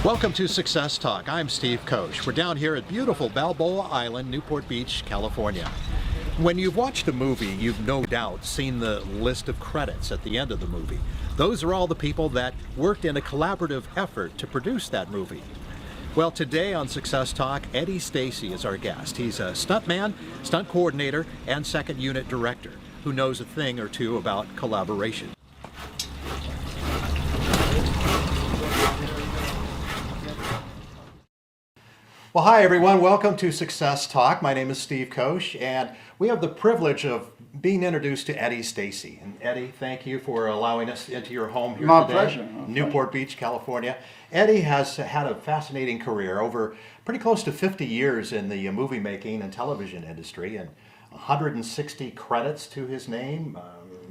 Welcome to Success Talk. I'm Steve Kosch. We're down here at beautiful Balboa Island, Newport Beach, California. When you've watched a movie, you've no doubt seen the list of credits at the end of the movie. Those are all the people that worked in a collaborative effort to produce that movie. Well, today on Success Talk, Eddie Stacey is our guest. He's a stuntman, stunt coordinator, and second unit director who knows a thing or two about collaboration. Well, hi everyone. Welcome to Success Talk. My name is Steve Kosch, and we have the privilege of being introduced to Eddie Stacey. And Eddie, thank you for allowing us into your home here My today, pleasure. Newport Beach, California. Eddie has had a fascinating career over pretty close to 50 years in the movie making and television industry, and 160 credits to his name.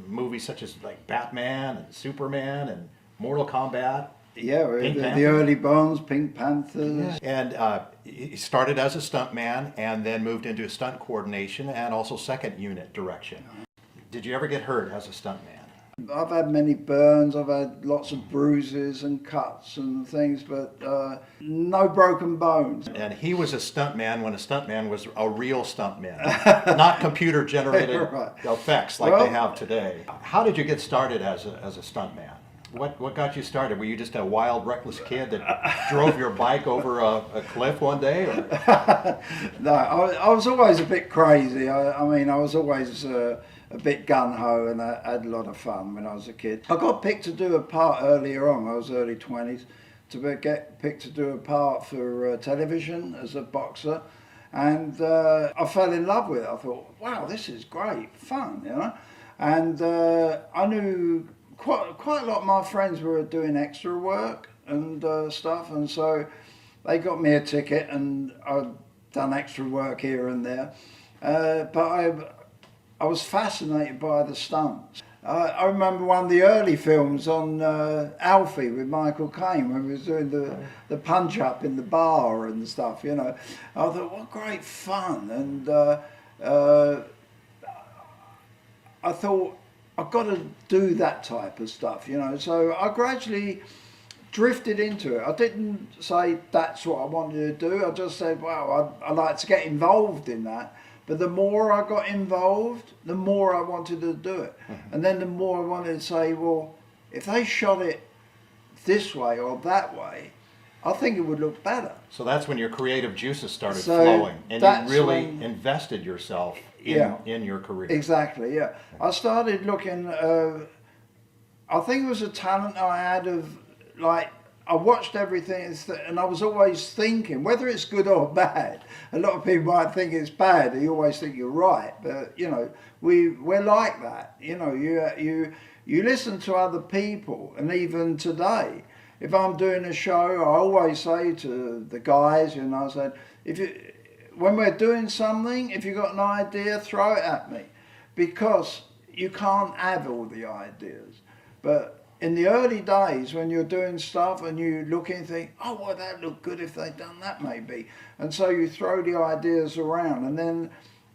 Movies such as like Batman and Superman and Mortal Kombat. Yeah, the early Bonds, Pink Panthers. And he started as a stuntman and then moved into stunt coordination and also second unit direction. Did you ever get hurt as a stuntman? I've had many burns, I've had lots of bruises and cuts and things, but no broken bones. And he was a stuntman when a stuntman was a real stuntman, not computer-generated Right. effects like they have today. How did you get started as a stuntman? What got you started? Were you just a wild, reckless kid that drove your bike over a cliff one day? Or? No, I was always a bit crazy. I mean, I was always a bit gung-ho, and I had a lot of fun when I was a kid. I got picked to do a part earlier on, I was early 20s, to get picked to do a part for television as a boxer. And I fell in love with it. I thought, wow, this is great fun, you know? And I knew quite a lot of my friends were doing extra work and stuff, and so they got me a ticket, and I'd done extra work here and there. But I was fascinated by the stunts. I remember one of the early films on Alfie with Michael Caine when we was doing the punch up in the bar and stuff, you know. I thought, what great fun. And I thought, I've got to do that type of stuff, you know. So I gradually drifted into it. I didn't say that's what I wanted to do. I just said, wow, I'd like to get involved in that. But the more I got involved, the more I wanted to do it. Mm-hmm. And then the more I wanted to say, well, if they shot it this way or that way, I think it would look better. So that's when your creative juices started flowing, and you really invested yourself in your career. Exactly, yeah. I started looking, I think it was a talent I had of, like, I watched everything and I was always thinking, whether it's good or bad. A lot of people might think it's bad, you always think you're right, but, you know, we're like that. You know, you listen to other people, and even today, if I'm doing a show, I always say to the guys, you know, I said, when we're doing something, if you've got an idea, throw it at me. Because you can't have all the ideas. But in the early days, when you're doing stuff and you look and think, oh, well, that'd look good if they'd done that maybe. And so you throw the ideas around. And then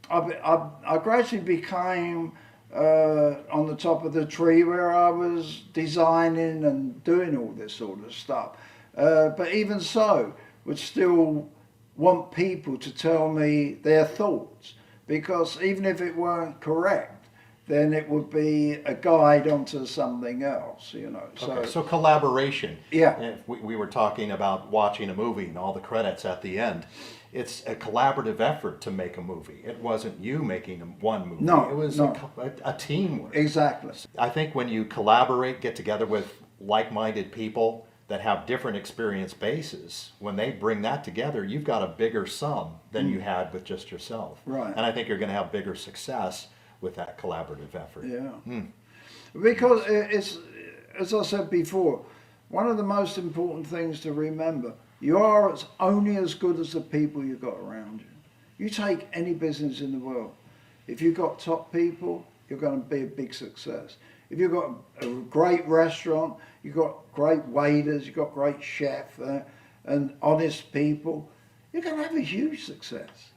I gradually became on the top of the tree where I was designing and doing all this sort of stuff. But even so, would still want people to tell me their thoughts, because even if it weren't correct, then it would be a guide onto something else, you know. Okay, so collaboration. Yeah. If we were talking about watching a movie and all the credits at the end. It's a collaborative effort to make a movie. It wasn't you making one movie. No, it was a teamwork. Exactly. I think when you collaborate, get together with like-minded people that have different experience bases, when they bring that together, you've got a bigger sum than you had with just yourself. Right. And I think you're going to have bigger success with that collaborative effort. Yeah. Because it's, as I said before, one of the most important things to remember, you are only as good as the people you've got around you. You take any business in the world. If you've got top people, you're going to be a big success. If you've got a great restaurant, you've got great waiters, you've got great chefs and honest people, you're going to have a huge success.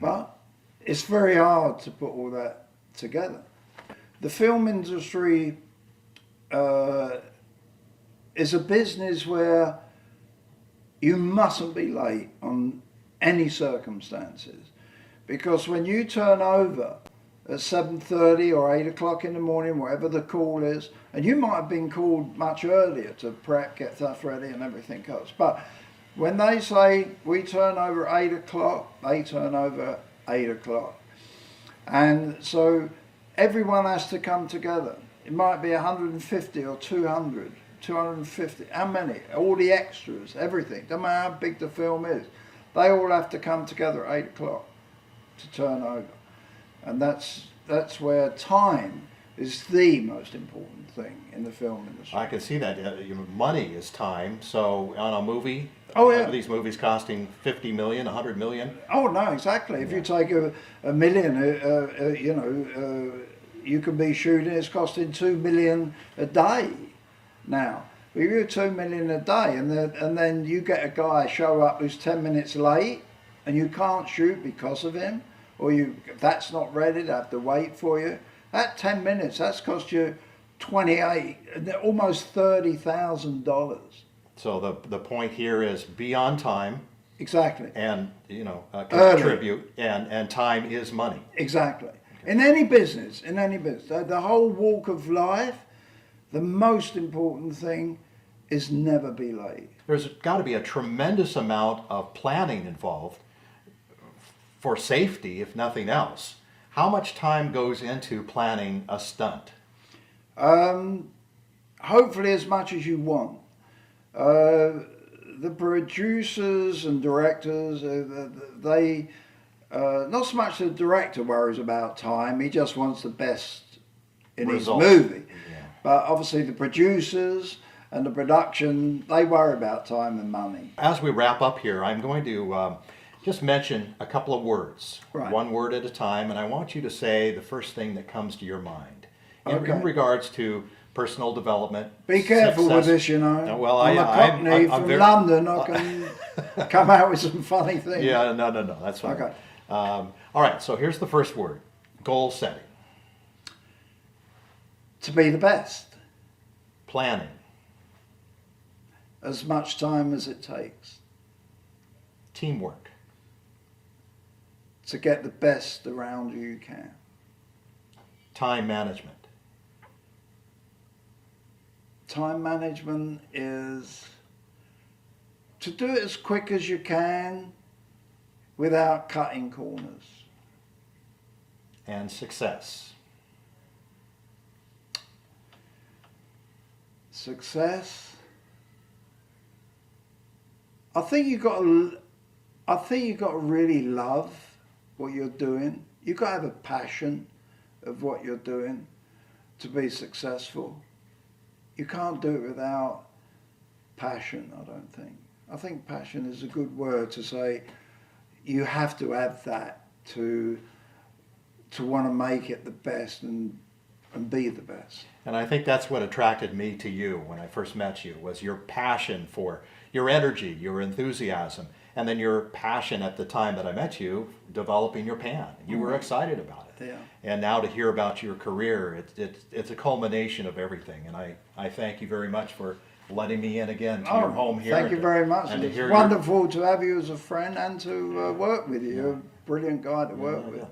But it's very hard to put all that together. The film industry is a business where you mustn't be late on any circumstances, because when you turn over at 7:30 or 8 o'clock in the morning, whatever the call is, and you might have been called much earlier to prep, get stuff ready and everything else, but when they say we turn over at 8 o'clock, they turn over at 8 o'clock. And so everyone has to come together. It might be 150 or 200, 250, how many? All the extras, everything, no matter how big the film is. They all have to come together at 8 o'clock to turn over. And that's where time is the most important thing in the film industry. I can see that. Money is time. So on a movie, Oh, yeah. these movies costing 50 million, 100 million. Oh no, exactly. If you take a million, you can be shooting. It's costing 2 million a day now. If you do 2 million a day, and then you get a guy show up who's 10 minutes late, and you can't shoot because of him, or that's not ready, they have to wait for you. That 10 minutes, that's cost you almost $30,000. So the point here is be on time. Exactly. And contribute, and time is money. Exactly. Okay. In any business, the whole walk of life, the most important thing is never be late. There's got to be a tremendous amount of planning involved for safety, if nothing else. How much time goes into planning a stunt? Hopefully as much as you want. The producers and directors, they not so much the director worries about time, he just wants the best in Result. his movie. Yeah. But obviously the producers and the production, they worry about time and money. As we wrap up here, I'm going to just mention a couple of words, right. One word at a time, and I want you to say the first thing that comes to your mind in regards to personal development. Be careful with this, you know. Well, I'm a Cockney from London. I can come out with some funny things. Yeah, no, that's fine. Okay. All right, so here's the first word. Goal setting. To be the best. Planning. As much time as it takes. Teamwork. To get the best around you can. Time management. Time management is to do it as quick as you can without cutting corners. And success. Success. I think you've got to really love what you're doing. You've got to have a passion of what you're doing to be successful. You can't do it without passion, I don't think. I think passion is a good word to say. You have to have that to want to make it the best and be the best. And I think that's what attracted me to you when I first met you, was your passion for your energy, your enthusiasm, and then your passion at the time that I met you, developing your pan. You were excited about it. Yeah. And now to hear about your career, it's a culmination of everything. And I thank you very much for letting me in again to your home here. Thank you very much. And it's wonderful to have you as a friend and to work with you. You're a brilliant guy to work with.